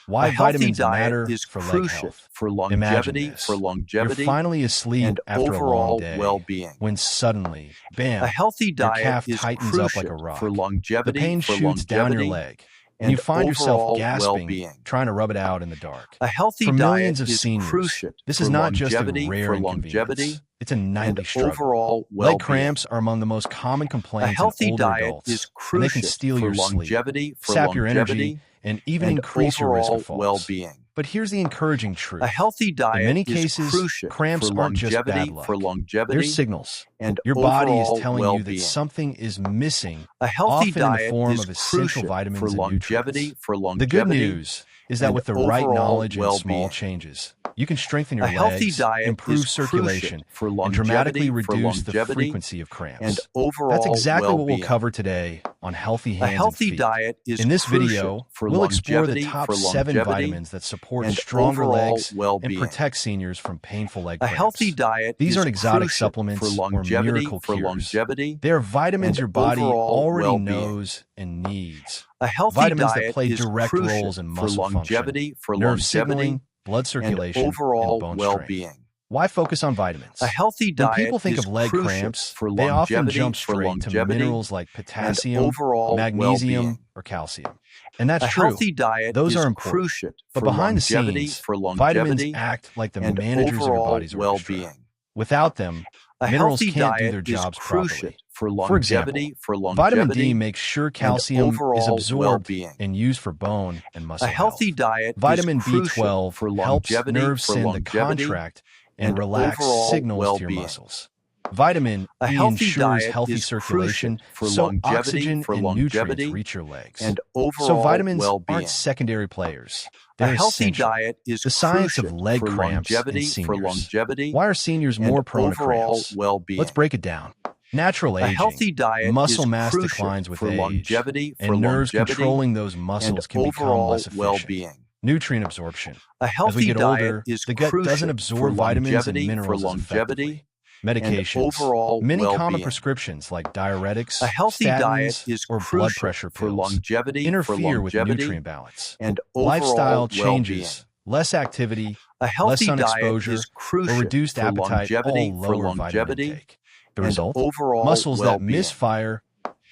Why vitamins matter is for leg crucial health. for Imagine longevity, this. for longevity, You're finally asleep and after a long overall day well-being. when suddenly, A bam, healthy your diet calf is tightens up like a crucial rock. for The longevity, pain for shoots down your longevity, leg, and you and find yourself overall gasping, well-being. trying to rub it out in the dark. A healthy For millions diet of is seniors, crucial this for is not just a longevity, rare for inconvenience. longevity, It's a and nightly struggle. overall Leg well-being. cramps are among the most common A complaints in healthy older diet adults, is and they can crucial steal for your sleep, longevity, for sap your energy, longevity, and even and increase your risk overall of falls. well-being. But here's the encouraging truth. A healthy In diet many is cases, crucial cramps for aren't just bad longevity, luck. for They're longevity, signals. and Your body is overall telling you that well-being. something is missing, A healthy often in the diet form is of essential crucial for vitamins and longevity, nutrients. for The good longevity, news is that and with the right overall knowledge and small well-being. changes, you can strengthen A your healthy legs, diet improve is crucial circulation, for and dramatically longevity, for reduce the longevity, frequency of and cramps. overall That's exactly what we'll well-being. cover today on Healthy A Hands and healthy Feet. diet is In this crucial video, for we'll explore the longevity, top for 7 longevity, vitamins that support and stronger overall legs and well-being. protect seniors from painful leg A cramps. healthy diet These is aren't exotic crucial for supplements or longevity, miracle for cures. longevity, They are vitamins and your body overall already well-being. knows and needs. A healthy Vitamins that diet play is direct crucial roles in for muscle function, longevity, for nerve longevity, signaling, blood and circulation, overall and bone strength. well-being. Why focus on vitamins? A healthy When diet people think is of leg crucial cramps, for they often longevity, jump for straight to longevity, minerals like and potassium, overall magnesium, well-being. or calcium. And that's A true. healthy diet Those is are important. crucial But for behind the longevity, scenes, for vitamins longevity, act like the and managers of your overall body's orchestra. well-being. Without them, A minerals healthy can't do diet their is jobs crucial properly. for For example, longevity, for vitamin D longevity, makes sure and calcium is overall absorbed well-being. and used for bone and A muscle healthy health. diet Vitamin is crucial B12 for helps longevity, nerves for send the longevity, contract and and relax overall signals to your well-being. muscles. Vitamin A E healthy ensures diet healthy is circulation crucial for so longevity, oxygen for and nutrients longevity, reach your legs. and So overall vitamins well-being. aren't secondary players. A They're healthy essential. diet is The science of crucial leg for cramps in longevity, for seniors. longevity, Why are seniors and more prone to overall cramps? well-being. Let's break it down. Natural A aging, healthy diet muscle is mass crucial declines with for age, longevity, for and nerves longevity, controlling those and muscles can become overall less efficient. well-being. Nutrient absorption. A As we healthy get diet older, is the gut crucial doesn't for absorb vitamins and longevity, for minerals as longevity, effectively. and Medications. overall Many common well-being. prescriptions like diuretics, A healthy diet statins, is or blood crucial pressure for pills longevity, for interfere with longevity, nutrient balance. and overall Lifestyle well-being. changes, less activity, A less healthy sun diet exposure, is or crucial reduced for appetite longevity, all for lower vitamin longevity, intake. The and result? overall Muscles that well-being. misfire,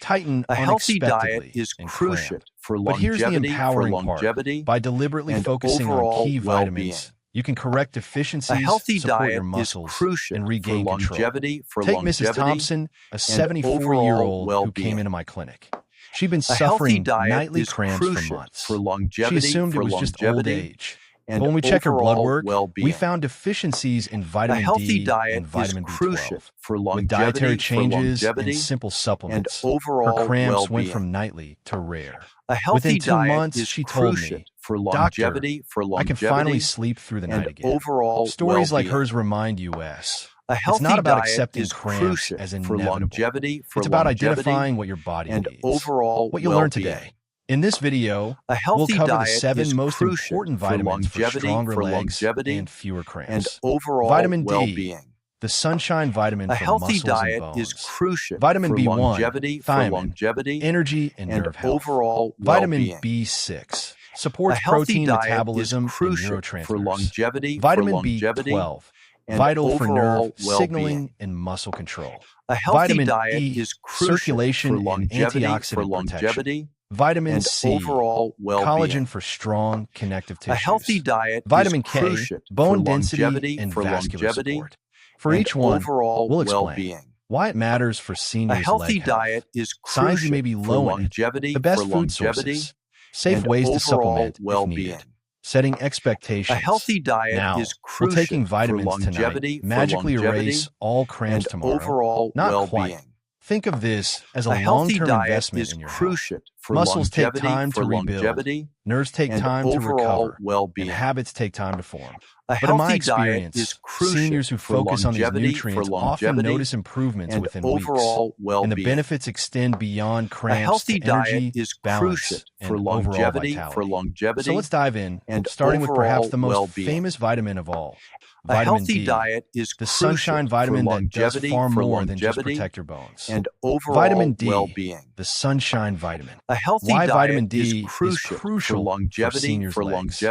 tighten A healthy diet unexpectedly, is and crucial cramp. for But here's the longevity, for empowering part. longevity, By deliberately and focusing on overall key well-being. vitamins, you can correct A deficiencies, healthy support diet your is muscles, crucial and for regain control. longevity, for Take longevity, Mrs. Thompson, a and 74-year-old overall who came well-being. into my clinic. She'd been A healthy suffering diet nightly is cramps for crucial months. for She longevity, assumed it for was just old longevity, age. and But when we checked her blood overall work, we well-being. found deficiencies in A vitamin healthy D diet and is vitamin crucial B12. for With dietary longevity, for changes and longevity, simple and supplements, her overall cramps went well-being. from nightly to rare. A healthy Within 2 diet months, is she told crucial me, for "Doctor, longevity, for I can finally longevity, sleep through the night and again." overall Stories like well-being. hers remind us A it's healthy not about diet accepting is cramps crucial as for inevitable. longevity, for It's about longevity, identifying what your body and needs. overall What you learned well-being. today. In this video, A we'll healthy cover the diet 7 is most crucial important for vitamins for longevity, stronger for legs longevity, and fewer and cramps. overall Vitamin D, well-being. the sunshine vitamin A for healthy muscles and diet bones. is crucial Vitamin for B1, longevity, for thiamine, longevity, energy, and and nerve health. overall Vitamin well-being. B6 A supports healthy protein diet is metabolism and crucial for neurotransmitters. longevity, Vitamin for longevity, B12, and vital for nerve overall well-being. signaling and muscle control. A healthy Vitamin diet E, is crucial circulation for and longevity, for antioxidant protection. longevity, Vitamin and C, overall well-being. collagen for strong connective A tissues. healthy diet Vitamin is K, crucial bone for density longevity, and for vascular longevity, support. For and each one, overall we'll explain well-being. why it matters for A seniors' healthy leg health, diet is signs crucial you may be for low in it, longevity, the best for food longevity, sources, safe and ways to overall supplement if well-being. needed, setting A expectations. healthy diet Now, is will crucial taking for vitamins longevity, tonight magically for longevity, erase all cramps and tomorrow? overall Not well-being. quite. Think of this as a A healthy long-term diet investment is in your health. crucial for Muscles take longevity, time to for rebuild, longevity, nerves take and time to overall recover, and well-being. habits take time to form. A But in my healthy diet experience, is crucial crucial Seniors who for focus on these longevity, nutrients for often longevity, notice improvements and within overall weeks, and well-being. the benefits extend beyond A cramps healthy to energy, diet is balance, crucial and for overall longevity, vitality. So let's dive in, and starting with perhaps overall the most well-being. famous vitamin of all, A vitamin healthy D, diet is the crucial sunshine for vitamin that does longevity, far more than just protect your bones. and overall Vitamin D, well-being. the sunshine vitamin. A healthy Why diet vitamin D is is crucial crucial for for longevity, seniors' legs.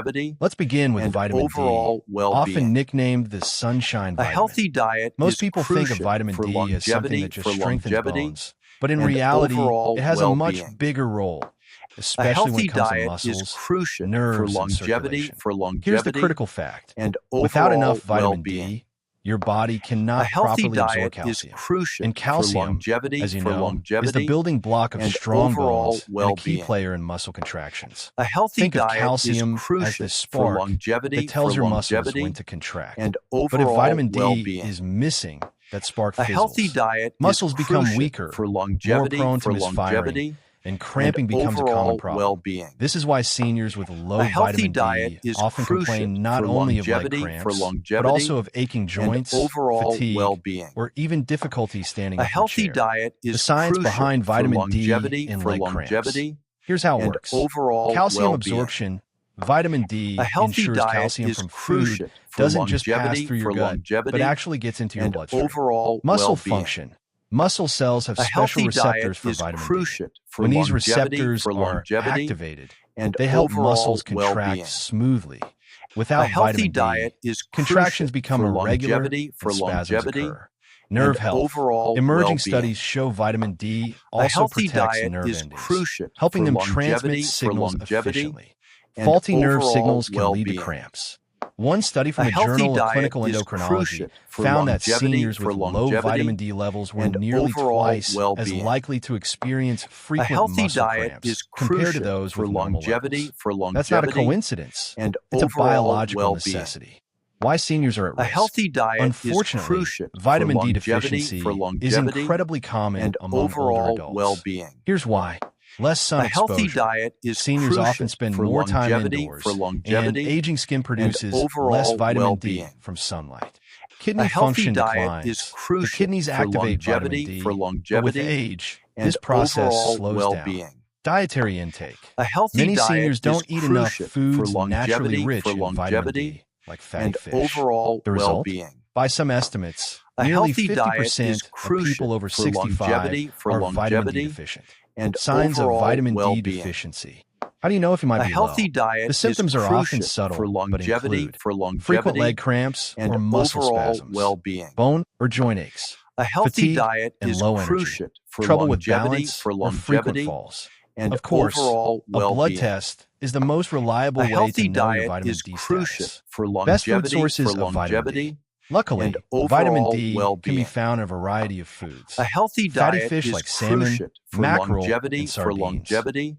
Let's begin with and vitamin D, overall well-being. often nicknamed the sunshine A vitamin. healthy diet Most is people think of crucial vitamin for D as something longevity, that just strengthens bones, but in and reality, overall it has a much well-being. bigger role, A especially when healthy it comes to diet is muscles, crucial for nerves, and longevity, circulation. Here's the critical fact. and Without overall enough vitamin well-being. D, your body A cannot healthy properly absorb diet is calcium. crucial And for calcium, longevity, as you know, is the building block of and strong overall bones and a key well-being. player in muscle contractions. A healthy Think of diet calcium is as crucial the for spark longevity, that tells your muscles when to contract. and But if overall vitamin D well-being. is missing, that spark A healthy fizzles. diet Muscles is become crucial weaker, for more longevity, prone to misfiring, and cramping and becomes a common overall problem. well-being. This is why seniors with low A healthy vitamin diet D is often crucial complain not for only of leg longevity, cramps, but also of aching joints, and overall fatigue, well-being. or even difficulty standing A up from a healthy chair. diet is The science crucial behind for vitamin D longevity, in leg cramps. longevity, Here's how it and works. overall Calcium well-being. absorption. Vitamin D A healthy ensures diet calcium is from crucial food for doesn't just pass longevity, through your gut, but actually gets into your and bloodstream. overall Muscle well-being. function. Muscle cells have A special healthy diet receptors for is vitamin D. crucial for When these longevity, receptors are activated, and they help overall muscles contract well-being. smoothly. A Without healthy vitamin D, diet is contractions crucial become for irregular longevity, and spasms occur. Nerve and health. overall Emerging well-being. studies show vitamin D A also healthy protects diet nerve is endings, crucial helping for them longevity, transmit signals efficiently. and Faulty nerve overall signals can lead to well-being. cramps. One study from A a healthy journal of diet clinical is endocrinology crucial for found that longevity, seniors with low vitamin D levels were and nearly overall twice as well-being. likely to experience A frequent healthy muscle diet cramps is compared to crucial those for with normal longevity, levels. That's not a coincidence. and It's a overall biological well-being. necessity. Why seniors are at A risk. healthy diet Unfortunately, is crucial vitamin for D longevity, deficiency is incredibly common and among older overall adults. well-being. Here's why. Less sun A healthy exposure. diet is Seniors crucial often spend for more time longevity, indoors, and and aging skin produces overall less vitamin well-being. D from sunlight. Kidney A healthy function diet declines. is crucial The kidneys for activate vitamin longevity, D, for but with longevity, age, and this process overall slows well-being. down. Dietary intake. A healthy Many diet seniors is don't eat enough crucial foods for naturally longevity, rich for in vitamin longevity, D, like fatty and fish. overall The result? well-being. By some estimates, A nearly healthy diet 50% is of crucial people over for 65 longevity, are vitamin D deficient. and Signs of overall vitamin D well-being. deficiency. How do you know if you might A be healthy low? diet The symptoms is are often crucial subtle, for but longevity, include frequent leg cramps and or muscle overall spasms, well-being. bone or joint aches, A healthy fatigue diet and is low energy, crucial for trouble with longevity, balance, or frequent falls. and Of course, overall a blood well-being. test is the most reliable A way to healthy know your diet vitamin is D crucial status. for Best food longevity, sources of vitamin D. Luckily, and vitamin overall D can be well-being. found in a variety of foods. A healthy Fatty diet fish is like salmon, crucial for mackerel, longevity, and sardines.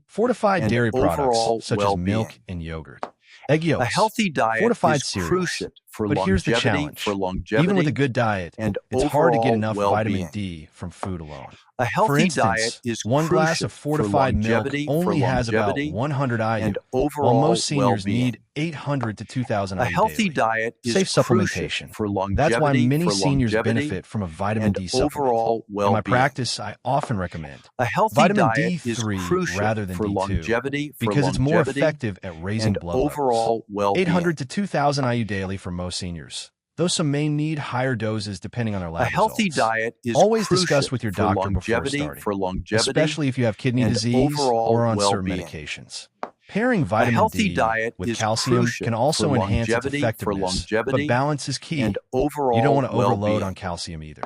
Fortified and dairy overall products such as well-being. milk and yogurt. Egg yolks. A healthy diet fortified is cereals. crucial for But here's the longevity, challenge. Even with a good diet, and it's hard to get overall enough well-being. vitamin D from food alone. A healthy For instance, diet is one glass crucial of fortified for milk longevity, only has about 100 IU, and while overall most seniors well-being. need 800 to 2,000 A IU healthy daily. diet is Safe crucial supplementation. for longevity, That's why many seniors benefit from a vitamin and D supplement. overall In my well-being. practice, I often recommend A healthy vitamin diet D3 is crucial rather than for D2 longevity, because it's more effective at raising and blood overall levels. well-being. 800 to 2,000 IU daily for most seniors, though some may need higher doses depending on their lab A healthy results. diet is Always crucial discuss with your for doctor before longevity, starting, especially if you have kidney and disease overall or on certain well-being. medications. Pairing vitamin healthy D diet with is calcium crucial can also for enhance its longevity, effectiveness, but balance is key. and overall You don't want to overload well-being. on calcium either.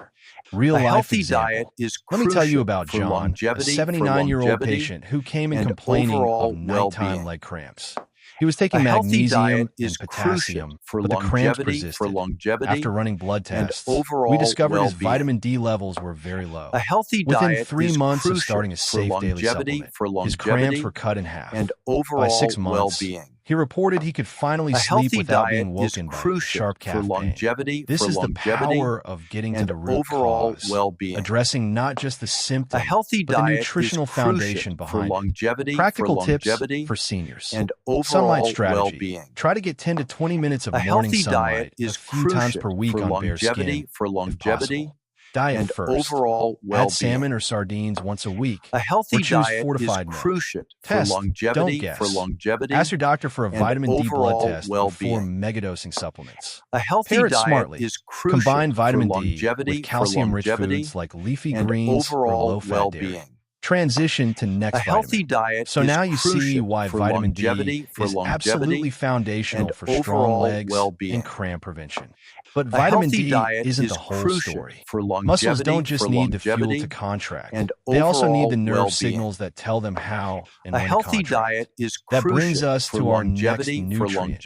A Real-life healthy example. diet is Let me tell you crucial about for John, a longevity, 79-year-old patient who came in and complaining overall of nighttime well-being. leg cramps. He was taking A healthy magnesium diet and is potassium, crucial for but the cramps longevity, persisted. After running blood and tests, overall we discovered his well-being. vitamin D levels were very low. A healthy Within diet 3 is months of crucial starting a for safe daily longevity, supplement, his cramps were cut in half. and overall By 6 months, well-being. He reported he could finally A sleep healthy without diet being is woken by crucial sharp for calf pain. longevity, This is the power of getting to and the root overall cause, well-being. addressing not just the A symptom, healthy but the diet nutritional is crucial foundation for behind it. longevity, Practical tips for seniors. and Sunlight overall strategy. well-being. Try to get 10 to 20 minutes of A morning healthy sunlight diet a is few times per crucial week for on bare skin, longevity, if possible. Diet and first. overall Add well-being. salmon or sardines once a week. A healthy Or choose diet fortified is milk. crucial Test, for longevity, don't guess. Ask your doctor for a and vitamin D blood overall test before well-being. megadosing supplements. A healthy Pair it diet smartly. is crucial Combine vitamin for D longevity, with calcium-rich foods like leafy and greens or overall low-fat dairy. well-being. Transition to A next healthy vitamin. diet So is now you see crucial why for vitamin D longevity, is absolutely foundational and for strong overall legs well-being. and cramp prevention. But A vitamin healthy D diet isn't is the whole crucial story. for longevity, Muscles don't just need the fuel to contract. and They also need overall the nerve well-being. signals that tell them how and A when to healthy contract. diet is That crucial brings us for to our next longevity, nutrient,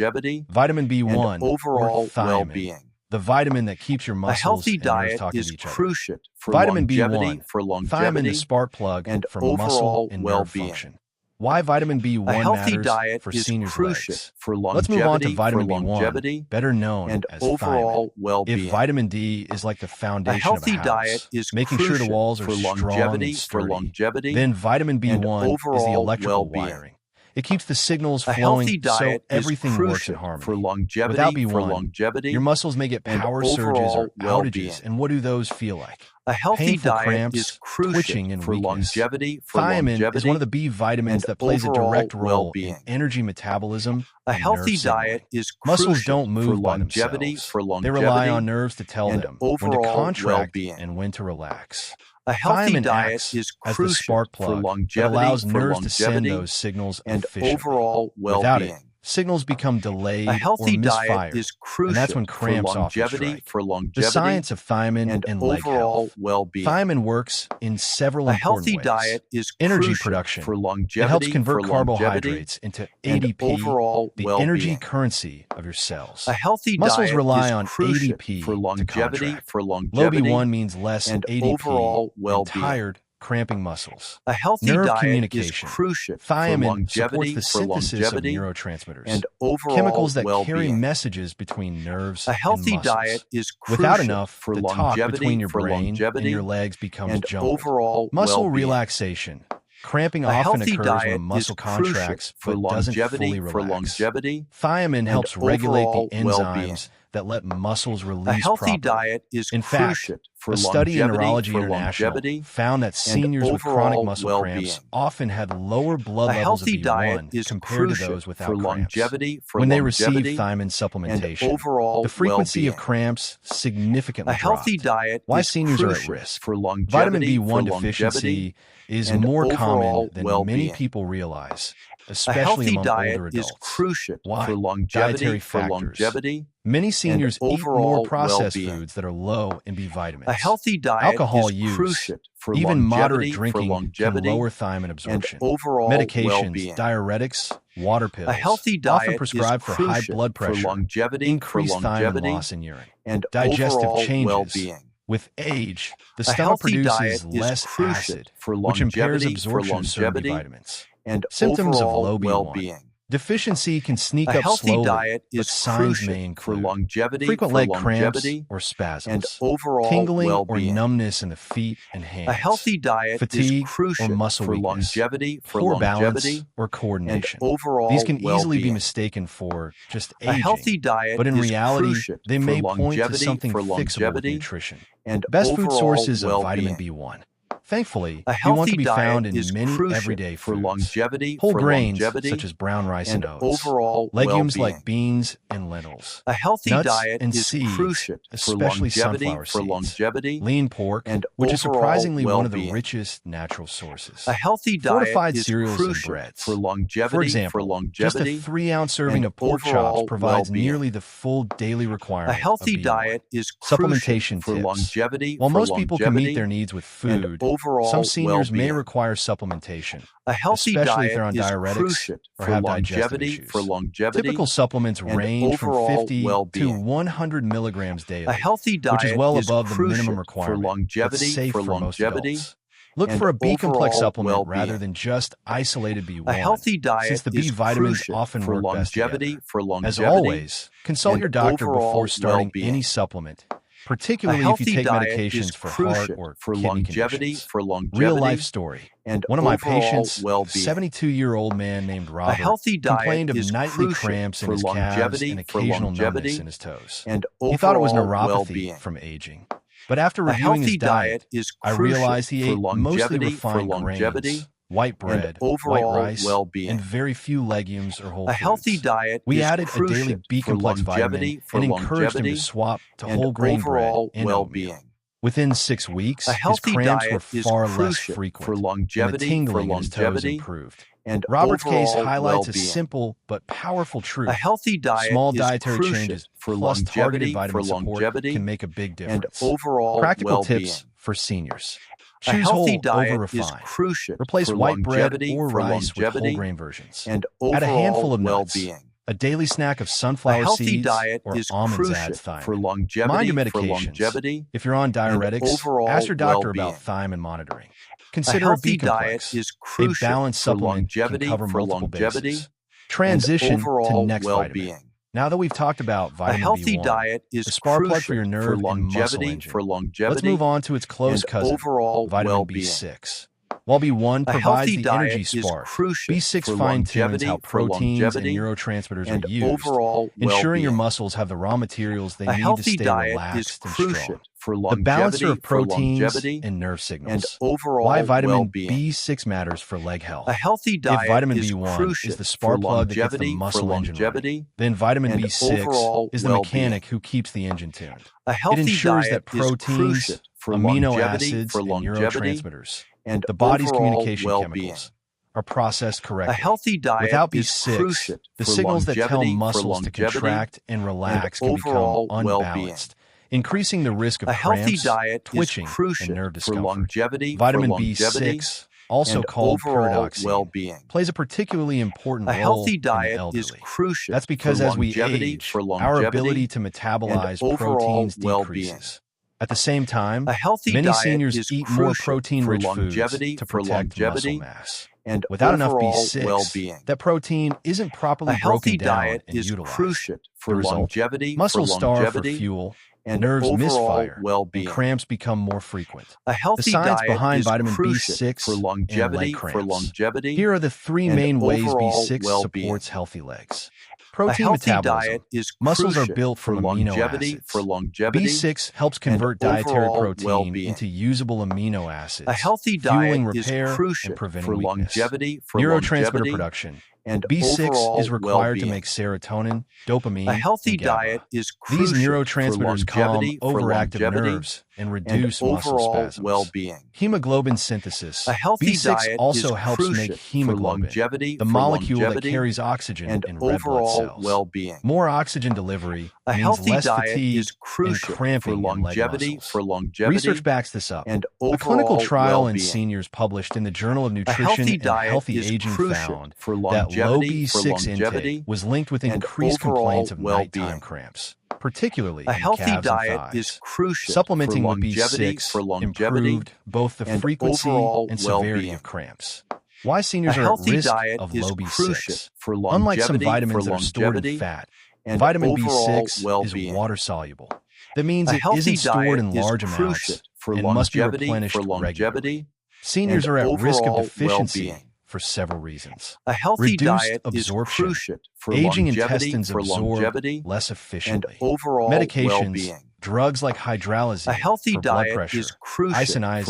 vitamin B1 and overall or thiamine, well-being. the vitamin that keeps your A muscles healthy and nerves diet talking is to each other. crucial for Vitamin longevity, B1, thiamine the spark plug and for muscle overall and nerve well-being. function. Why vitamin B1 A healthy matters diet for is seniors' crucial legs. for Let's move on to longevity, vitamin B1, better known and as overall thiamine. well-being. If vitamin D is like the A foundation healthy of a diet house, is making sure the crucial walls are for strong longevity, and sturdy, then then vitamin and B1 is the overall electrical well-being. wiring. It keeps the signals A flowing healthy so diet is everything works crucial in harmony. for longevity, Without B1, your muscles may get and power surges overall or well-being. outages, and what do those feel like? A healthy Painful diet cramps, is crucial twitching, and for weakness. longevity, Thiamine is one of the B vitamins and that plays a overall direct role well-being. in energy metabolism A and healthy nerve diet signaling. is Muscles crucial don't move for by longevity, themselves. They rely on nerves to tell and them when to overall contract well-being. and when to relax. A healthy Thiamine diet acts is as the crucial spark for plug that longevity, allows nerves to send those signals and efficiently. overall Without it, well-being. signals become delayed A or healthy diet misfired, is crucial and that's when for cramps often longevity, strike. The science of thiamine and leg overall health. well-being. Thiamine works in several A important healthy ways. diet is Energy crucial production. for It longevity, helps convert carbohydrates into and ADP, overall the well-being. energy currency of your cells. A healthy Muscles diet rely is on crucial ADP for to longevity, contract. Low B1 means less and ADP overall and well-being. tired, cramping muscles. A healthy Nerve diet communication. is crucial Thiamine for supports longevity, the synthesis of neurotransmitters, and overall chemicals that well-being. carry messages between nerves A healthy and muscles. diet is crucial Without enough, for the talk longevity, between your brain and your legs becomes and jumbled. overall Muscle well-being. relaxation. Cramping A often healthy occurs when a diet muscle is crucial contracts for but doesn't longevity, fully relax. Thiamine and helps regulate the overall well-being. enzymes that let muscles A release healthy properly. diet is In fact, crucial for a study in Neurology longevity, International found that and seniors with chronic overall muscle well-being. cramps often had lower blood A levels of healthy diet B1 is compared to crucial those without for cramps. longevity, When they receive longevity, thiamine and supplementation, overall the frequency of well-being. cramps significantly A healthy dropped. diet Why is seniors are at crucial risk? for Vitamin longevity, B1 deficiency is and more common overall than well-being. many people realize, A especially healthy among diet older is adults. crucial Why? for Dietary longevity, factors. Many seniors eat more overall processed well-being. foods that are low in B vitamins. A healthy diet Alcohol is use, crucial for even moderate longevity, drinking can lower thiamine absorption. and overall Medications, well-being. diuretics, water pills, A healthy often diet prescribed is for high crucial blood for pressure, longevity, increased thiamine loss in urine. and Digestive overall changes. well-being. With age, the A stomach healthy produces diet is less crucial acid, for which impairs longevity, absorption of certain B vitamins. and Symptoms of overall low B1. well-being. Deficiency can sneak A up healthy slowly, diet but is signs crucial may for include longevity, frequent leg cramps or and spasms, overall tingling or well-being. numbness in the feet and hands, A healthy diet fatigue is crucial or muscle for weakness, longevity, poor balance or and coordination. overall These can easily be well-being. mistaken for just A aging, healthy diet but in is reality, crucial they for may point to longevity, something fixable with nutrition. and Best food overall sources of well-being. vitamin B1. Thankfully, A B1 healthy can be diet found in is many crucial everyday for foods. longevity, Whole grains such as brown rice and and oats, overall legumes well-being. like beans and lentils, A healthy nuts diet and is seeds, crucial for especially longevity, sunflower seeds, lean pork, and which is overall surprisingly one of the well-being. richest natural sources. A healthy diet Fortified is cereals and crucial breads. for longevity, For example, just a 3-ounce serving and of pork overall chops provides well-being. nearly the full daily A requirement healthy of B1. diet is crucial Supplementation for tips. longevity, While most people can meet their needs with and food, overall some seniors may well-being. require supplementation, A healthy especially diet if they're on is diuretics crucial or for have digestive longevity, issues. Typical supplements and range from overall 50 to well-being. 100 milligrams daily, A healthy diet which is well is above the minimum crucial requirement, for longevity, but safe for most adults. Look and for a B-complex overall supplement rather well-being. than just isolated B1, A healthy since diet the B is vitamins crucial often for work best longevity, together. As always, consult and your doctor before overall starting any well-being. supplement, A particularly if you healthy take diet is medications for heart crucial or for kidney longevity, conditions. Real-life story. and One of my overall patients, a well-being. 72-year-old man named A Robert, healthy diet complained of is nightly crucial cramps in for his calves and longevity, occasional numbness in his toes. and He thought it was overall neuropathy well-being. from aging. But after A reviewing his healthy diet, is I crucial realized he for ate mostly longevity, refined grains, white and bread, white overall rice, well-being. and very few legumes or whole A healthy foods. diet We is added a daily crucial for B-complex vitamin longevity, and encouraged him to swap to and whole grain bread overall and oatmeal. well-being. Within 6 weeks, A his healthy cramps were diet is far less crucial frequent, for and the longevity, tingling in his toes improved. and Robert's case overall highlights a well-being. simple but powerful truth. A healthy diet Small is dietary crucial changes for plus targeted longevity, vitamin support can make a big and difference. overall Practical well-being. tips for seniors. A Choose healthy whole diet over is refined. crucial Replace for white bread longevity, or rice with whole grain versions. and Add a handful overall of nuts. well-being. A daily snack of A sunflower healthy seeds diet or is almonds crucial adds for thiamine. longevity, Mind your medications. If you're on diuretics, overall ask your doctor well-being. about thiamine monitoring. A Consider a healthy B-complex. diet is A crucial balanced for supplement can longevity, cover multiple bases. and Transition to overall next well-being. vitamin. Now that we've talked about A vitamin healthy B1, diet is the spark plug for crucial your nerve and muscle engine, let's move on to its close and cousin, overall vitamin well-being. B6. While B1 A provides healthy the diet energy is spark, crucial B6 for fine-tunes how longevity, proteins and neurotransmitters and are used, overall ensuring your well-being. muscles have the raw materials they A need to healthy stay diet is relaxed and crucial strong. for The balancer longevity, of proteins and nerve and signals. overall Why vitamin well-being. B6 matters for leg health. A healthy If diet vitamin is B1 crucial is the for spark plug that gets the longevity, muscle engine running, then vitamin and B6 overall is the well-being. mechanic who keeps the engine tuned. A It healthy ensures diet that is crucial proteins, for amino longevity, acids, and neurotransmitters, and the body's overall communication well-being. chemicals, are processed A correctly. healthy diet Without is B6, crucial the for signals that tell longevity, muscles to contract and relax can become overall well-being. unbalanced, increasing the risk of A healthy cramps, diet twitching, is crucial and nerve for discomfort. longevity, Vitamin B6, also and called overall pyridoxine, well-being. plays a particularly important A role healthy in the diet elderly. is crucial That's because for as we longevity, age, our ability to metabolize and overall proteins well-being. decreases. At the same time, A healthy many diet seniors is eat more crucial protein-rich for foods longevity, to protect muscle mass. and Without enough overall B6, well-being. that protein isn't A properly healthy broken down diet and is utilized. crucial The for result? longevity, Muscles starve for fuel, and nerves overall misfire, and well-being. cramps become more frequent. A The healthy science diet behind is vitamin crucial B6 for and longevity, leg cramps. Here Here are the 3 and main ways overall B6 well-being. supports healthy legs. A Protein healthy metabolism. diet is Muscles are crucial built for from amino longevity, acids. B6 helps convert dietary overall protein well-being. into usable amino acids, A healthy fueling diet is repair crucial and preventing for weakness. longevity, Neurotransmitter production. and B6 overall is required to well-being. make serotonin, dopamine, A healthy and GABA. diet is These crucial neurotransmitters for calm longevity, overactive nerves and reduce and muscle overall spasms. well-being. Hemoglobin synthesis. A healthy B6 diet also is helps make crucial for hemoglobin, longevity, the molecule that carries oxygen and in red blood overall cells. well-being. More oxygen delivery A means healthy less diet fatigue is crucial and cramping for in leg muscles. longevity, Research backs this up. and A overall clinical trial in well-being. seniors published in the Journal of A Nutrition healthy and diet Healthy is Aging crucial found for that low longevity, B6 intake was linked with and increased overall complaints of nighttime well-being. cramps, particularly A in healthy calves and diet thighs. is crucial Supplementing for with B6 improved both the and frequency overall and severity well-being. of cramps. Why A seniors are at healthy risk diet of is low crucial B6. for Unlike some longevity, vitamins that are stored in fat, and vitamin overall B6 well-being. is water soluble. That means A it healthy isn't stored in diet is large crucial amounts for and must be longevity, replenished regularly. Seniors and are at risk of overall deficiency well-being. for several reasons. A healthy Reduced diet absorption. is crucial for Aging longevity, intestines absorb less and efficiently. overall Medications, well-being. drugs like hydralazine A healthy for blood diet pressure, is crucial isoniazid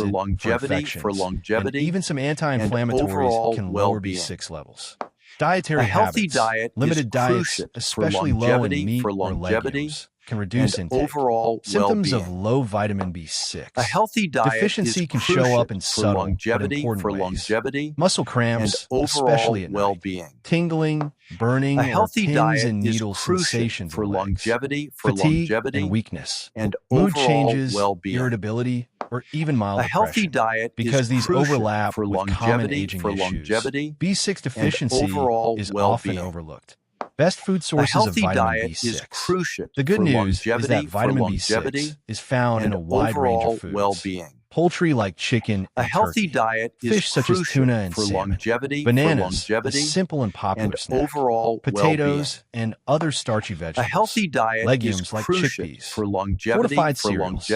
for longevity, and even some anti-inflammatories overall can lower well-being. B6 levels. Dietary A healthy habits, diet limited is diets, crucial for especially low in longevity, meat or longevity, legumes, can reduce and intake. overall Symptoms of well-being. low vitamin B6. A healthy diet Deficiency is can crucial show up in for subtle but longevity, important ways. longevity, Muscle and cramps, overall especially at night. well-being. Tingling, burning, A or healthy pins diet and is needle crucial sensations for in legs. longevity, Fatigue and weakness. and Mood overall changes, well-being. irritability, or even mild A healthy depression. diet Because is these crucial overlap for with common longevity, aging issues, B6 and deficiency overall is well-being. often overlooked. Best food A sources of healthy vitamin diet B6. is crucial The good for news is that longevity, vitamin B6 is found in and a wide range overall of foods. well-being. Poultry like chicken A and healthy turkey. diet is Fish such as crucial tuna and for salmon. longevity, Bananas, a simple and popular and snack. overall well-being. Potatoes and other starchy A vegetables. healthy diet Legumes is like crucial chickpeas. for longevity, Fortified cereals.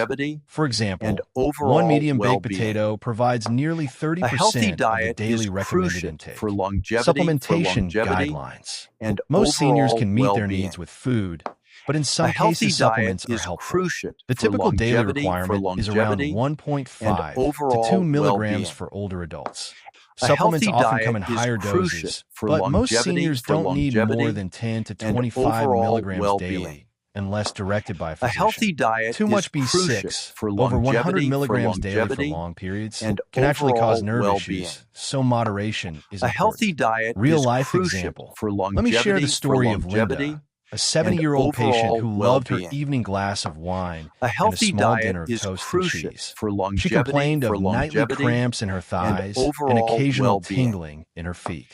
For example, and overall one medium baked well-being. potato provides nearly 30% A healthy of the diet daily is recommended crucial intake. for longevity, Supplementation guidelines. and Most seniors overall can meet their well-being. needs with food, but in A some healthy cases diet supplements are is helpful. crucial The for typical daily longevity, requirement is around 1.5 to overall 2 milligrams well-being. for older adults. A Supplements healthy often diet come in is higher crucial doses, for but most longevity, seniors don't need more than 10 to and 25 overall milligrams well-being. daily, unless directed by a A physician. healthy diet Too much is crucial B6, for over 100 longevity, milligrams daily for long periods, and can actually cause overall nerve well-being. issues, so moderation is A important. healthy diet Real-life is crucial example. for longevity, Let me share the story of Linda, a 70-year-old patient who loved her well-being. evening glass of wine A and a healthy small diet dinner of is toast and crucial cheese. for She longevity, complained of nightly cramps in her thighs and overall occasional well-being. tingling in her feet.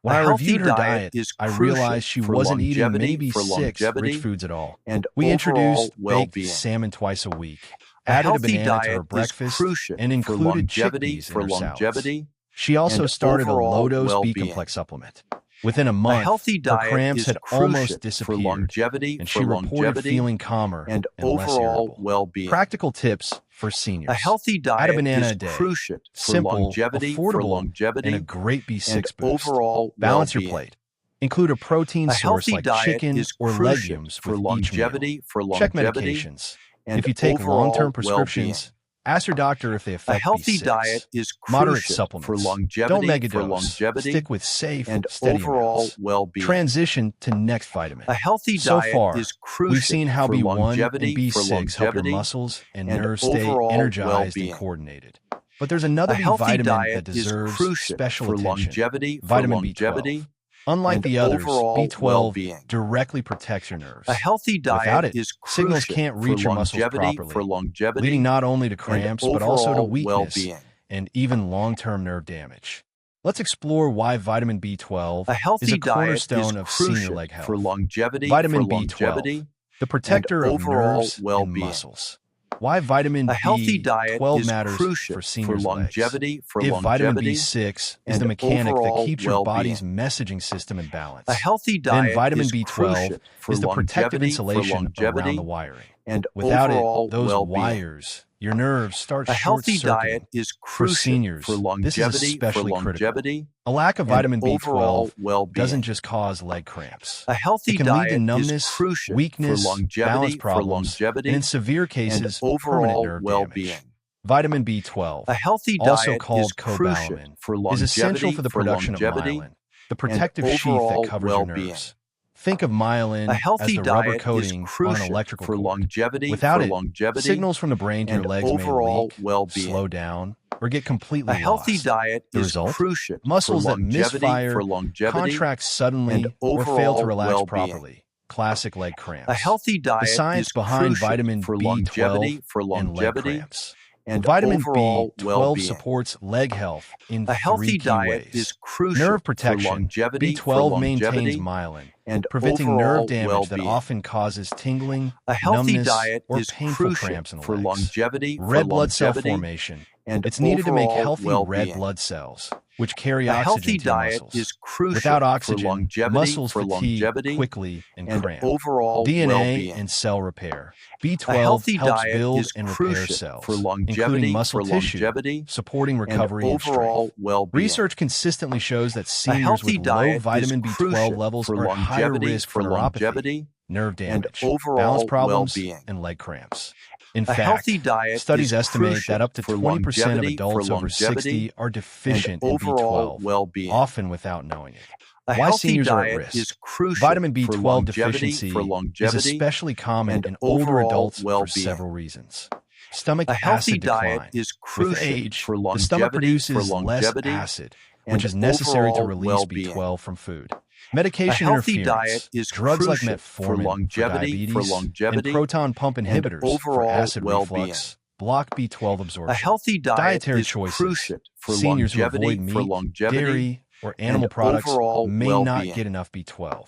When A I healthy reviewed her diet diet, is I crucial realized she for wasn't eating longevity, maybe 6 rich foods at all. and We overall introduced baked well-being. salmon twice a week, A added a healthy banana to diet her is breakfast, crucial and for included longevity, chickpeas in her salads. longevity, She also and started a overall low-dose well-being. B-complex supplement. Within a A month, healthy her diet cramps is had crucial almost for disappeared, longevity, and she reported feeling calmer and less overall irritable. well-being. Practical tips for seniors. A healthy Add diet a banana is a day. crucial for Simple, longevity, and a great B6 and boost. overall Balance your well-being. plate. Include a protein A source healthy like diet chicken is or crucial legumes for with each meal. longevity, Check medications. and If you take overall long-term prescriptions, ask your doctor if they A affect healthy B6. diet is Moderate crucial supplements. for Don't longevity, megadose. Stick with safe, and steady overall amounts. well-being. Transition to next vitamin. A healthy So diet far, is crucial we've seen how for B1 and longevity, B6 help your muscles and nerves stay overall energized well-being. and coordinated. But there's another A B healthy vitamin diet that is deserves crucial special for attention. longevity, Vitamin B12. Unlike and the others, overall B12 well-being. directly protects your nerves. A healthy diet Without it, is signals crucial can't reach for your muscles longevity, properly, leading not only to cramps but also to overall weakness well-being. and even long-term nerve damage. Let's explore why vitamin B12 A healthy is a diet cornerstone is of senior crucial leg health. for longevity, Vitamin B12, the protector of overall nerves and well-being. muscles. Why vitamin A healthy diet B12 is matters crucial for seniors' longevity, legs. If vitamin B6 is and the mechanic that overall keeps your well-being. body's messaging system in balance, A healthy then diet vitamin is B12 crucial for is the protective longevity, insulation around the wiring. and Without overall it, those well-being. wires, your nerves start A healthy short-circuiting. diet is For crucial seniors, for this is longevity, especially critical. A lack of and vitamin overall B12 well-being. doesn't just cause leg cramps. A healthy It can lead diet to numbness, is crucial weakness, for longevity, balance problems, and in severe cases, permanent overall nerve well-being. damage. Vitamin B12, A healthy also diet called is crucial cobalamin, for is longevity, essential for the production of myelin, the protective sheath overall that covers your well-being. nerves. Think of myelin A as healthy the rubber diet coating is on crucial an electrical for cord. longevity, Without it, signals from the brain to your and legs may overall leak, well-being. slow down, or get completely A healthy lost. diet The is result? crucial Muscles for that misfire, longevity, contract suddenly, and or fail overall to relax well-being. properly. Classic leg cramps. A healthy diet The science is behind crucial vitamin for B12 and leg longevity, cramps. and Vitamin overall B12 well-being. supports leg health in A healthy 3 key diet ways. is crucial Nerve for protection. longevity, B12 maintains myelin, and preventing overall nerve damage that well-being. often causes tingling, A healthy numbness, diet or is painful crucial cramps in the for legs. longevity, Red blood cell formation. and It's needed to make overall healthy well-being. red blood cells, which carry A oxygen healthy to your diet muscles. is crucial Without for oxygen, longevity, muscles fatigue quickly and cramp. overall DNA well-being. and cell repair. A B12 healthy helps diet build is and repair crucial cells, for longevity, including muscle tissue, supporting recovery and overall strength. well-being. Research consistently shows that seniors healthy with low diet vitamin is B12 crucial levels for are at higher longevity, risk for neuropathy, nerve and damage, overall balance problems, well-being. and leg cramps. In A fact, healthy diet studies is estimate crucial that up to for 20% of longevity, adults over 60 are deficient in overall B12, well-being. often without knowing it. A Why healthy seniors are at diet risk. is crucial Vitamin for B12 longevity, deficiency is especially common and in older overall adults for well-being. several reasons. Stomach A healthy acid diet decline. is crucial With age, for the stomach longevity, produces less acid, which is necessary to release well-being. B12 from food. A Medication healthy interference. diet is Drugs like crucial for metformin longevity, for diabetes and proton pump inhibitors for overall acid well-being. reflux block B12 absorption. A healthy diet Dietary is choices. crucial for Seniors who longevity, avoid meat, dairy, or animal products overall may well-being. not get enough B12.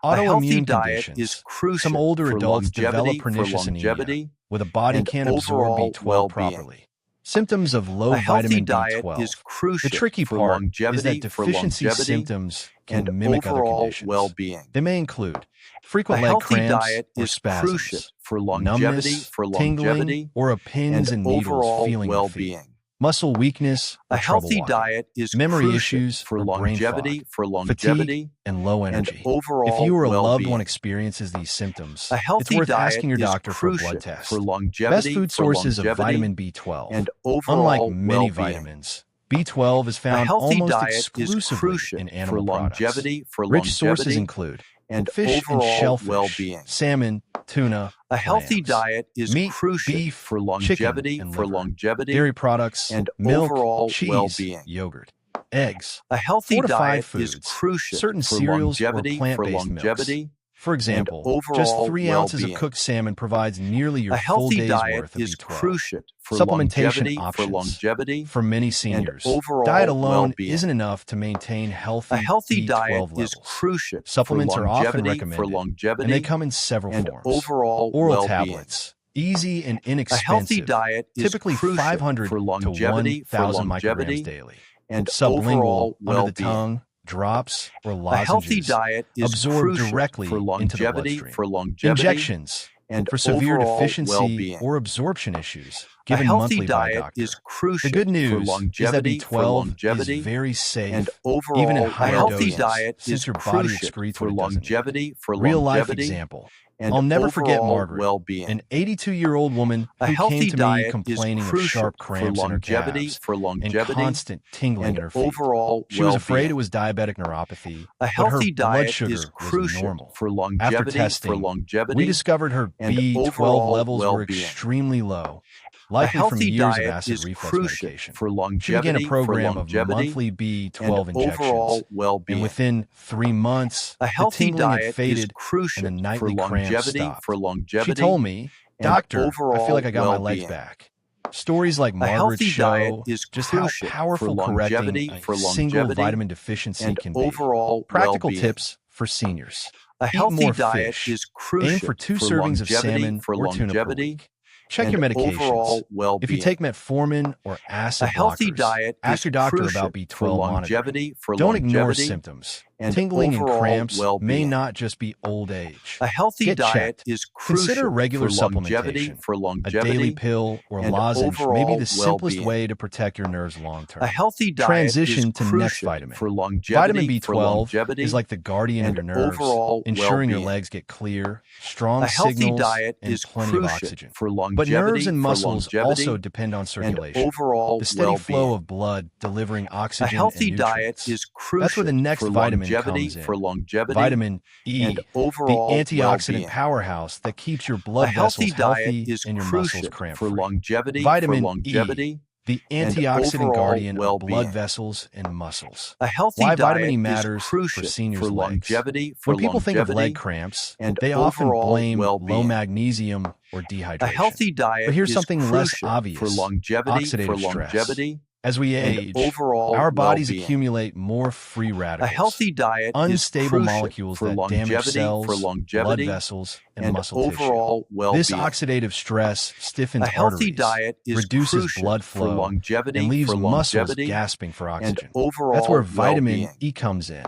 A healthy Autoimmune diet conditions. is crucial Some older for adults develop longevity, pernicious anemia, where the body and can't absorb overall B12 well-being. properly. Symptoms of low A healthy vitamin diet B12. is crucial The tricky for part longevity, is that deficiency symptoms can and mimic other overall conditions. well-being. They may include A frequent leg healthy cramps diet or is crucial spasms, for longevity, numbness, tingling, or a and pins and needles overall feeling your feet, well-being. muscle weakness A or trouble healthy walking, diet is memory crucial issues for or brain fog, longevity, fatigue, and low and energy. If overall you or a loved well-being. one experiences these symptoms, A it's healthy worth diet asking your is doctor for a crucial blood test. for Best longevity, food sources of vitamin B12. and Unlike overall many well-being. vitamins, B12 is A found healthy almost diet is exclusively crucial in for animal products. longevity, Rich sources include and fish and overall shellfish, well-being. salmon, tuna, A healthy clams, diet is meat, crucial beef, for chicken, longevity, and liver, dairy dairy products, and milk, overall cheese, well-being. yogurt, eggs, A healthy fortified diet foods, is crucial certain for cereals or longevity, plant-based milks. For and example, just overall 3 ounces of well-being. cooked salmon provides nearly your A full healthy day's diet worth of is B12. crucial for Supplementation options. For many and seniors, overall diet alone well-being. isn't enough to maintain healthy A healthy B12 diet levels. is crucial Supplements for are often longevity, recommended, and they come in several and forms. overall Oral well-being. tablets, easy and A healthy inexpensive, diet is typically crucial 500 for to longevity, 1,000 micrograms daily. and Sublingual, overall under the well-being. tongue, drops, or A healthy lozenges, diet is absorbed crucial directly for into the longevity, bloodstream. Injections, and for severe overall deficiency well-being. or absorption issues, A given healthy monthly by a diet doctor. is crucial The good for news is that longevity, B12 is very safe, and overall even in a higher healthy doses, diet since is your body crucial excretes for what it doesn't need. longevity, Real-life example. and I'll never forget overall Margaret, well-being. an 82-year-old woman A who healthy came to me diet is complaining of crucial sharp for cramps in her longevity, calves and constant tingling and in her feet. overall She was afraid well-being. it was diabetic neuropathy, A but her healthy blood diet sugar is was crucial normal. for After longevity, testing, we discovered her and B12 overall levels were well-being. extremely low, A likely from healthy years of diet acid is reflux crucial medication. for She began a longevity, program of monthly B12 and overall injections, well-being. and within 3 months, A the healthy tingling had diet is faded crucial and the for nightly cramps stopped. She told me, and "Doctor, I overall feel like I got my legs well-being. back." Stories like A Margaret's healthy diet show is just how crucial powerful for correcting a single vitamin deficiency and can be. overall Practical well-being. tips for seniors. A Eat healthy more diet fish. is crucial Aim for 2 servings of salmon or tuna per week. Check your and medications. overall If you well-being. take metformin or acid A healthy blockers, diet ask is your doctor crucial about for B12 monitoring. longevity, Don't ignore symptoms. and Tingling and overall cramps may well-being. not just be old age. A healthy Get diet checked. is crucial Consider regular for longevity, supplementation. A daily pill or and lozenge may be overall the simplest well-being. way to protect your nerves long term. A healthy diet Transition is to crucial next vitamin. for longevity, Vitamin B12 is like the guardian of and your nerves, overall ensuring your well-being. legs get clear, strong A healthy signals, diet and is plenty of crucial oxygen. for longevity, But nerves and for muscles longevity, also depend on and circulation. overall The steady well-being. flow of blood delivering A oxygen healthy and diet nutrients. is crucial That's where the next for vitamin longevity, comes in. for longevity, Vitamin E, and the overall antioxidant well-being. powerhouse that keeps your A blood healthy vessels healthy diet is and your crucial muscles cramp for free. longevity, Vitamin E, the and antioxidant overall guardian of well-being. blood vessels and muscles. A healthy Why diet vitamin E is matters crucial for seniors' for legs. longevity, When people think of leg cramps, and they often overall blame low well-being. magnesium or A dehydration. healthy diet But here's is something less crucial obvious: for longevity, oxidative stress. As we and age, overall our bodies well-being. accumulate more free A radicals, healthy diet unstable is crucial molecules for that damage longevity, cells, for blood longevity, vessels, and and muscle tissue. overall well-being. This oxidative stress stiffens A healthy arteries, diet is reduces crucial blood for flow, longevity, and leaves for muscles longevity, gasping for and oxygen. overall That's where vitamin well-being. E comes in.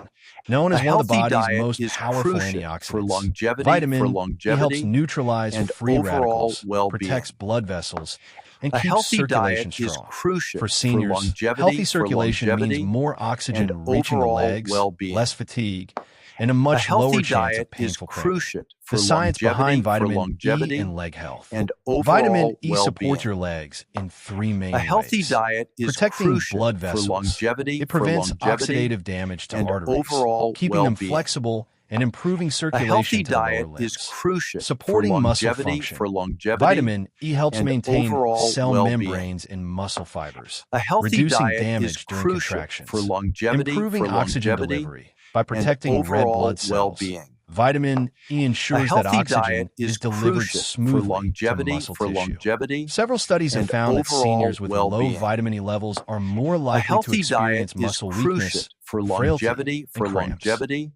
Known A as one of the healthy body's diet most is powerful crucial for antioxidants, longevity, vitamin E helps neutralize and free overall radicals, well-being. protects blood vessels, and A keeps healthy circulation diet is strong. crucial For seniors, longevity, healthy circulation means more oxygen and reaching the overall legs, well-being. less fatigue, and a A much healthy lower chance diet of is painful cramping. crucial for The science behind vitamin longevity, E and leg health. and overall Vitamin E well-being. supports your legs in 3 main A healthy ways. diet is Protecting crucial blood for vessels. longevity, It prevents oxidative damage to and arteries, overall keeping them well-being. flexible and improving A circulation healthy to the lower diet limbs. is crucial Supporting for muscle longevity, function. Vitamin E helps and maintain overall cell well-being. membranes and muscle fibers, A healthy reducing diet damage is during crucial contractions, for longevity, improving oxygen delivery by and protecting red overall blood cells. well-being. Vitamin E A ensures that healthy oxygen diet is delivered crucial smoothly for longevity, to muscle tissue. longevity, Several studies have and found that overall seniors with low well-being. vitamin E levels are more A likely to healthy diet experience is muscle crucial weakness for frailty, longevity, and cramps.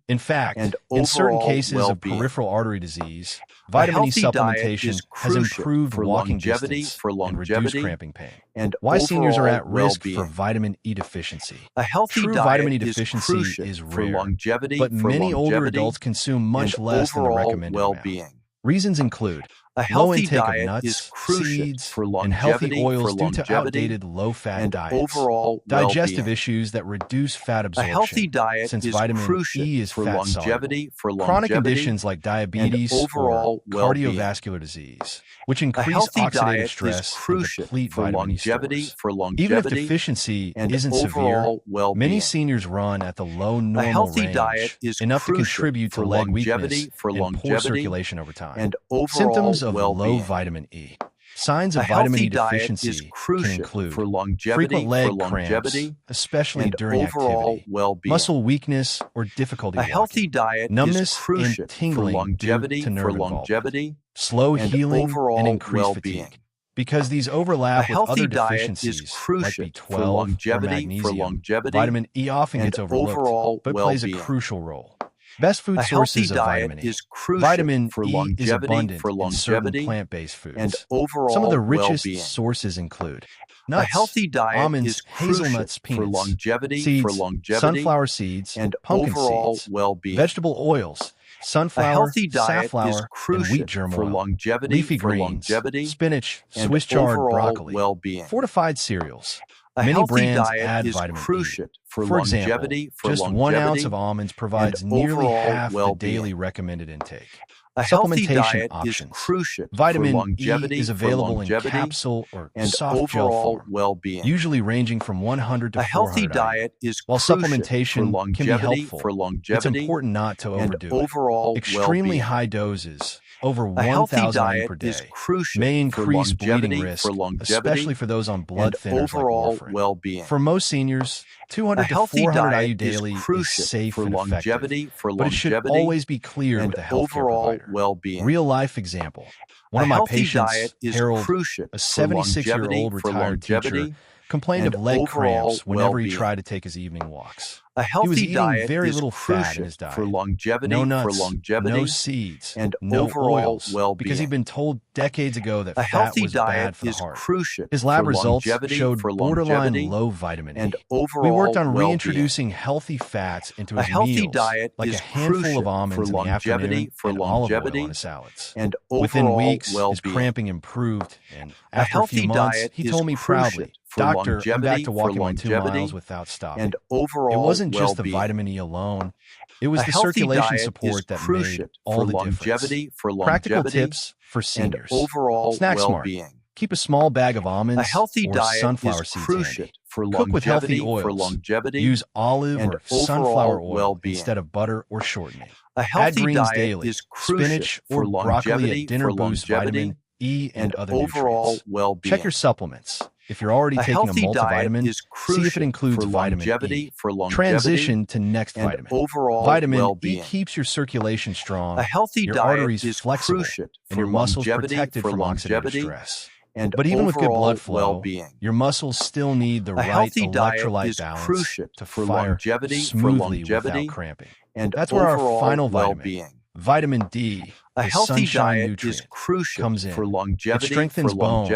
In fact, and in certain overall cases of well-being. peripheral artery disease, A vitamin E healthy diet supplementation is has crucial improved for walking longevity, distance and reduced longevity, cramping pain. and Why seniors are overall at risk for well-being. vitamin E deficiency. A healthy True diet vitamin E is deficiency crucial is for rare, longevity, but many older adults consume much and less than the overall recommended amount. well-being. Reasons include A low healthy intake of diet is nuts, crucial seeds, for and healthy longevity, oils due to outdated low-fat and diets. overall Digestive well-being. issues that reduce fat A absorption, healthy diet since is vitamin crucial E is for fat longevity, soluble. Chronic conditions like diabetes and or overall well-being. cardiovascular disease, which A increase healthy oxidative diet is stress and crucial deplete for vitamin E longevity, stores. Even if deficiency and isn't severe, overall well-being. many seniors run at the low A normal healthy range, diet is enough to crucial contribute to for leg weakness longevity, and poor circulation over time. and overall Symptoms of low well-being. vitamin E. Signs A of vitamin healthy E diet deficiency is can crucial include for longevity, frequent leg cramps, especially and during overall activity, well-being. muscle weakness or difficulty A walking, healthy diet numbness is crucial and tingling for longevity, due to nerve involvement, slow and healing overall and increased well-being. fatigue. Because these A overlap with healthy other diet is deficiencies like crucial for B12 or longevity, magnesium, vitamin E often and gets overlooked, overall but plays a well-being. crucial role. Best food A healthy sources of diet vitamin E. is crucial Vitamin for E is longevity, abundant in certain plant-based and foods. overall Some of the richest well-being. sources include A nuts, healthy diet almonds, is crucial hazelnuts, for peanuts, longevity, seeds, sunflower seeds, and pumpkin overall seeds, well-being. vegetable oils, A sunflower, healthy diet is safflower, and crucial wheat germ for oil, longevity, leafy greens, spinach, and Swiss chard overall broccoli, well-being. fortified cereals. A Many healthy brands diet add is vitamin crucial E. for For example, longevity, just 1 ounce of almonds provides and nearly overall half the well-being. daily recommended intake. A healthy Supplementation diet options. is crucial Vitamin for E longevity, is available in capsule or and soft gel overall form, well-being. usually ranging from 100 to A healthy 400 IU. diet is While crucial supplementation for can be longevity, helpful, it's important not to and overdo it. overall Extremely well-being. high doses, over A healthy 1,000 IU diet per is day, crucial may for increase bleeding longevity, risk, especially for those on blood and thinners like overall warfarin. well-being. For most seniors, A 200 to healthy 400 diet IU daily is is crucial safe for and effective, longevity, but it should always be cleared and with a healthcare overall provider. well-being. Real-life example. One A of my healthy patients, diet is Harold, crucial a for 76-year-old retired teacher, complained and of leg overall cramps whenever he well-being. tried to take his evening walks. A He was healthy eating diet very is little fat in crucial his for diet. longevity, No nuts, no seeds, and no overall oils, well-being. because he'd been told decades ago that A fat healthy was diet bad for the is heart. crucial His lab for results longevity, showed borderline low vitamin E. and overall We worked on well-being. reintroducing healthy fats into A his healthy meals, diet like is a handful crucial of almonds for in the afternoon longevity, and olive oil on his salads. and Within overall weeks, his well-being. cramping improved, and A after a few healthy months, diet he is told me crucial proudly, for "Doctor, I'm back longevity, to walking my 2 miles without stopping." and overall It wasn't just the well-being. vitamin E alone. It was A the healthy circulation diet support is that crucial made all for the difference. longevity, Practical tips for and seniors. overall Snack Smart. well-being. Keep a small bag of A almonds healthy or diet sunflower is seeds crucial handy. for Cook with healthy longevity, oils. Use olive and or sunflower overall oil well-being. instead of butter or shortening. A Add healthy greens diet daily. is crucial Spinach for or broccoli longevity, at dinner boost vitamin E and other overall nutrients. well-being. Check your supplements. If you're already A taking a healthy diet multivitamin, is see if crucial it includes for vitamin longevity, E. for longevity, Transition to next and vitamin. overall Vitamin well-being. E keeps your circulation strong, A healthy your diet arteries is flexible, crucial and for your muscles longevity, protected for from oxidative longevity, stress. and But even with good overall blood flow, well-being. your muscles still need the A right healthy diet electrolyte is balance crucial to for fire longevity, smoothly without cramping. and That's where our overall final vitamin, well-being. vitamin D, A the healthy sunshine diet nutrient, is crucial comes in. for It longevity, strengthens bones,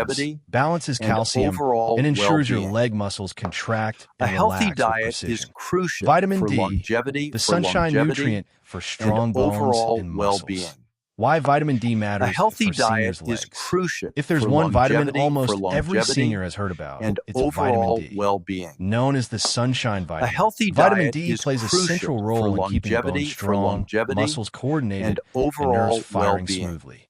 balances and calcium, overall and ensures your well-being. leg muscles contract A and healthy relax with diet precision. is crucial Vitamin for D, longevity, the sunshine nutrient for strong and bones overall and well-being. muscles. Why vitamin D A matters healthy for diet seniors' is legs. crucial If there's for one vitamin longevity, almost every senior has heard about, and it's overall vitamin D, well-being. known as the sunshine A vitamin. healthy Vitamin diet D is plays a crucial central for role in keeping longevity, bones strong, muscles coordinated, and and overall nerves firing well-being. smoothly.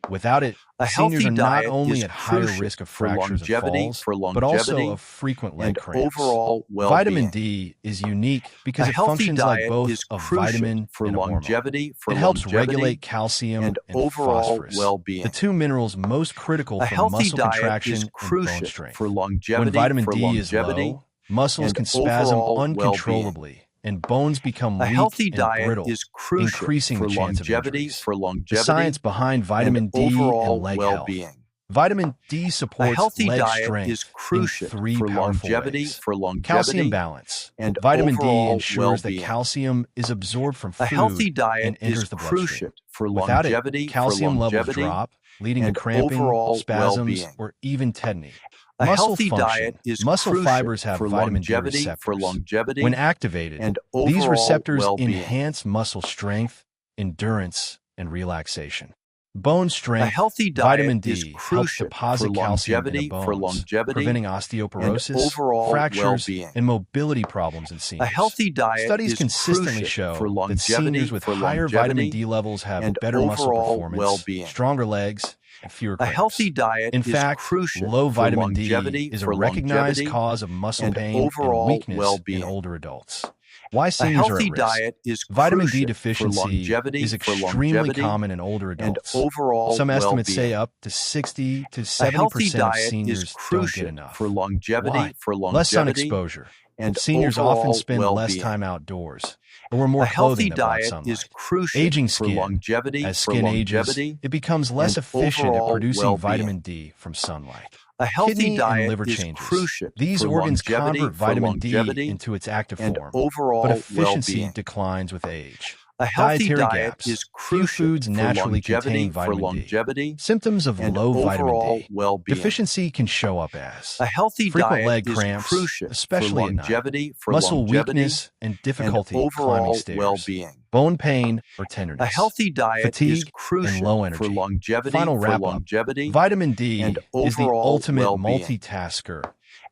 Without it, A seniors healthy are not diet only is at higher crucial risk of for fractures or longevity, falls, but also of frequent leg and cramps. overall well-being. Vitamin D is unique because A it healthy functions like diet both is a crucial vitamin for and a hormone. longevity, It helps regulate calcium and and overall phosphorus, well-being. the two minerals most critical A for healthy muscle diet contraction is and crucial bone strength. for longevity, When vitamin D is low, muscles and can spasm overall uncontrollably, and bones become A weak healthy and diet brittle, is crucial increasing for the chance of longevity, injuries. for The longevity, science behind vitamin and D overall and leg health. well-being. Vitamin D A supports healthy leg diet strength is in crucial three for powerful longevity, ways. Calcium calcium balance. and Vitamin D overall ensures that well-being. calcium is absorbed from A healthy food diet and is enters the bloodstream. crucial for Without it, longevity, calcium levels drop, leading to and cramping, overall spasms, well-being. or even tetany. A Muscle healthy diet function. is Muscle crucial fibers have for vitamin D longevity, receptors. When activated, and these overall receptors well-being. enhance muscle strength, endurance, and relaxation. Bone A strength. healthy Vitamin diet is D helps crucial deposit for calcium in the longevity, bones, preventing and osteoporosis, overall fractures, well-being. and mobility problems in A seniors. healthy diet Studies is consistently crucial for show that seniors with higher vitamin D levels have and better muscle overall performance, well-being. stronger legs, and fewer A cramps. healthy diet In is fact, crucial low for vitamin D longevity, is a recognized cause of muscle and pain and overall weakness well-being. in older adults. Why A seniors are healthy at risk. diet is Vitamin D crucial deficiency for is extremely common in older and adults. overall Some estimates say well-being. up to 60 to A healthy 70% of diet is seniors don't get crucial enough. for Why? longevity, Less sun exposure. and Seniors often overall spend less well-being. time outdoors or wear more A healthy clothing that block diet sunlight. is crucial Aging for skin. longevity, As skin ages, it becomes less and efficient at overall producing well-being. vitamin D from sunlight. A healthy Kidney and diet liver is changes. crucial These for organs longevity, convert vitamin D into its active and form, overall but efficiency well-being. declines with age. A healthy Dietary diet gaps. is Few crucial foods for naturally longevity, contain vitamin D. longevity Symptoms of and low vitamin overall D. well-being. Deficiency can show up as A healthy frequent diet leg is cramps, crucial especially for at night, longevity, muscle weakness, and difficulty and climbing overall stairs, well-being. bone pain or A tenderness, healthy diet is fatigue, crucial and low for energy. longevity, Final wrap-up. Vitamin D and is the overall ultimate well-being. multitasker,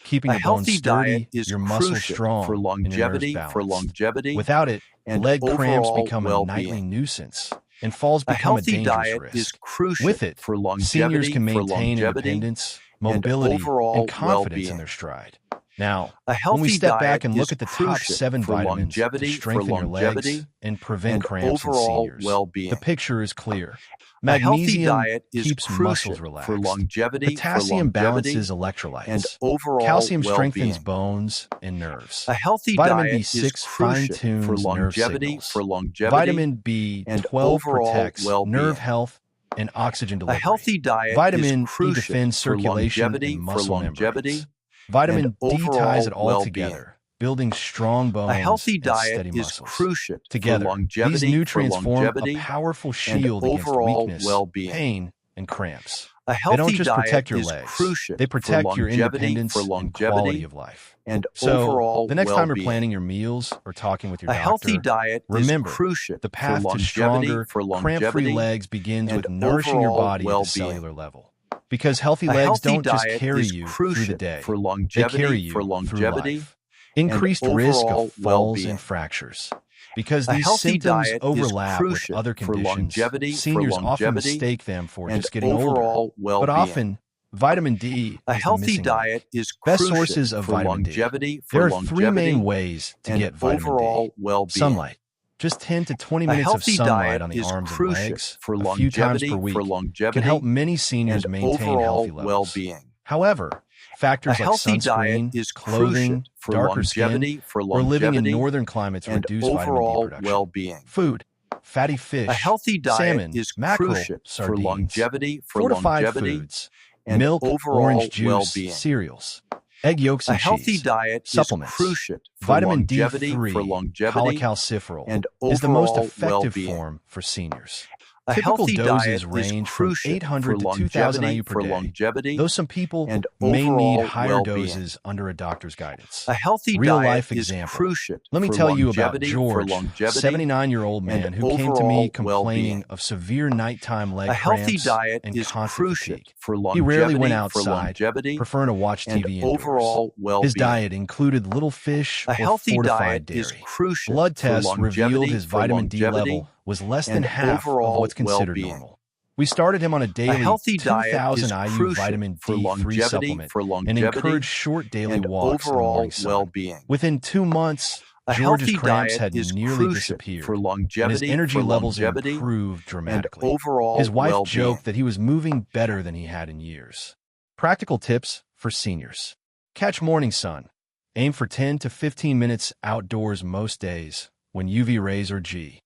keeping A your bones healthy diet sturdy, is your muscles crucial strong, for and your nerves longevity, balanced. Without it, and leg cramps overall become a well-being. nightly nuisance, and falls A become a healthy dangerous diet is risk. crucial With it, for seniors longevity, can maintain independence, mobility, overall and confidence in well-being. their stride. Now, A when we healthy step diet back and look is at the top crucial 7 for vitamins to longevity, strengthen your legs and prevent and cramps in overall seniors, well-being. the picture is clear. A healthy Magnesium diet is keeps crucial muscles for relaxed. longevity, Potassium balances electrolytes. and overall Calcium well-being. strengthens bones and nerves. A healthy Vitamin diet B6 is crucial fine-tunes for nerve longevity, signals. Vitamin B12 and overall protects well-being. nerve health and oxygen A delivery. healthy diet Vitamin is crucial E defends for circulation longevity, and muscle membranes. and Vitamin D ties overall it all well-being. together, building strong bones A healthy and diet steady is muscles. crucial Together, for longevity, these nutrients form a powerful shield against overall weakness, well-being. pain, and cramps. A They healthy don't just diet protect your is legs, crucial they protect for your longevity, independence and quality of life. and So, overall the next time you're well-being. planning your meals or talking with your A healthy doctor, diet remember, is crucial the path for to stronger, longevity, cramp-free legs begins and with nourishing your overall body at a well-being. cellular level. Because healthy A legs healthy don't just diet carry is you crucial through the day, for they longevity, carry you through life. Increased and risk overall of falls well-being. and fractures. Because A these healthy symptoms diet is overlap with crucial other for conditions, longevity, seniors often mistake them for and just getting older. overall But well-being. often, vitamin D A is the healthy missing diet link. is Best crucial sources of for vitamin D. longevity, There are 3 main ways to and get vitamin overall D. well-being. Sunlight. Just 10 to 20 A minutes of healthy sunlight diet on the is arms and crucial legs for a few times per longevity, week can help many seniors and maintain overall healthy levels. well-being. However, factors A like healthy sunscreen, diet is clothing, crucial for darker skin, longevity, or living in northern climates and reduce vitamin D overall production. well-being. Food. Fatty fish, A healthy diet salmon, is mackerel, crucial for sardines, longevity, fortified foods, and milk, overall orange juice, well-being. cereals, egg yolks A and healthy cheese, diet supplements, is crucial for vitamin longevity, D3, cholecalciferol, and is the most overall effective well-being. form for seniors. A Typical healthy doses diet range is from crucial 800 for to 2,000 longevity, IU per day, though some people and may need overall higher well-being. doses under a doctor's guidance. A healthy Real-life diet is example. crucial Let me for tell you about longevity, George, 79-year-old man and who came to overall me complaining well-being. of severe nighttime leg A healthy cramps diet and is constant crucial fatigue. for He longevity, rarely went outside, preferring to watch and TV indoors. overall well-being. His diet included little fish A or healthy fortified diet is dairy. crucial Blood for tests revealed longevity, his vitamin D level was less than and half of overall what's considered well-being. normal. We started him on a daily healthy diet 2,000 is IU crucial vitamin for D3 longevity, supplement and encouraged short daily and walks in the overall morning sun. well-being. Within 2 months, A George's healthy cramps diet had is nearly crucial disappeared, for and his longevity, energy levels improved and dramatically. overall His wife well-being. joked that he was moving better than he had in years. Practical tips for seniors. Catch morning sun. Aim for 10 to 15 minutes outdoors most days when UV rays are G.